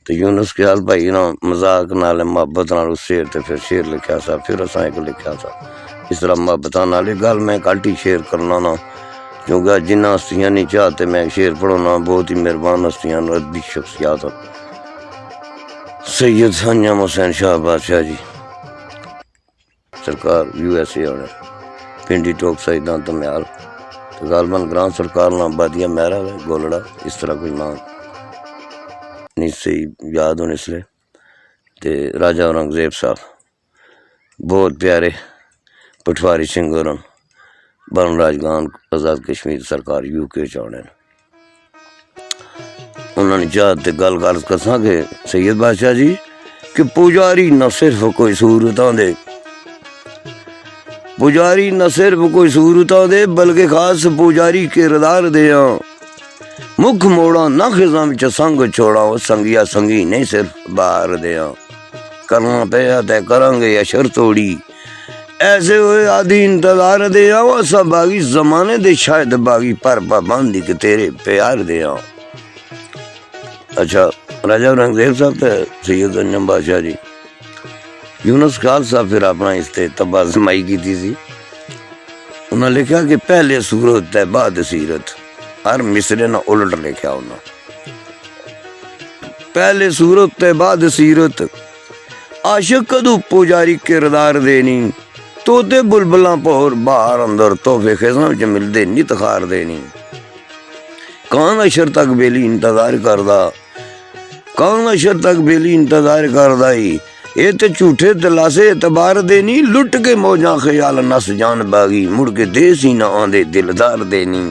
तो यूनुस ख्याल भाई ना मजाक नाल मुहब्बत नाल उस शेर ते फिर शेर लिखा सा, फिर असा एक लिखा सा। इस तरह मुहब्बत नाल गल मैं घट ही शेर करना ना, क्योंकि जिन्ना हस्तियां नहीं चाहते मैं शेर पढ़ाना। बहुत ही मेहरबान हस्तियां अदबी शख्सियात सैयद संजम हुसैन शाह बादशाह जी सरकार USA होने पिंडी टोक सईदा तम्याल तो गालमन ग्रां सरकार ना बादिया महरा गोलड़ा, इस तरह कोई नाम नहीं सही याद होने इसलिए। ते राजा औरंगजेब साहब बहुत प्यारे पटवारी सिंह होरन बन राजगान आज़ाद कश्मीर सरकार UK च आने। उन्होंने चाहते गल कर कसा कि सैयद बादशाह जी कि पुजारी न सिर्फ कोई सूरतां दे, पुजारी न सिर्फ कोई सूरतां दे बल्कि खास पुजारी किरदार दे। मुख मोड़ा न खिजा विच संग छोड़ा, संगिया संगी नहीं सिर्फ बाहर दे। करना पे तय करांगे अशर तोड़ी, ऐसे हुए आदि इंतजार दे। सब बागी जमाने दे शायद बागी पर पाबंदी के तेरे प्यार दे। अच्छा, राजा औरंगजेब साहब ते सैयद संजम बादशाह जी यूनुस ख्याल साहब फिर अपना इसते तबाजमाई की थी। उन्होंने लिखा कि पहले सूरत है बाद सीरत, हर मिसरे ना उलट लिखा उन्होंने। पहले सूरत है बाद सीरत, आशिक कदू पुजारी किरदार देनी। तोते बुलबुला पोर बाहर अंदर तोहफे खिजा च मिलते नित खार देनी। कौन अशर तक बेली इंतजार करदा, कौन अशर तक बेली इंतजार करदा ही। ये तो झूठे दिलासे एतबार देनी, लुट के मौजा ख्याल नस जान बागी। मुड़ के देस ही ना आंदे दिलदार देनी।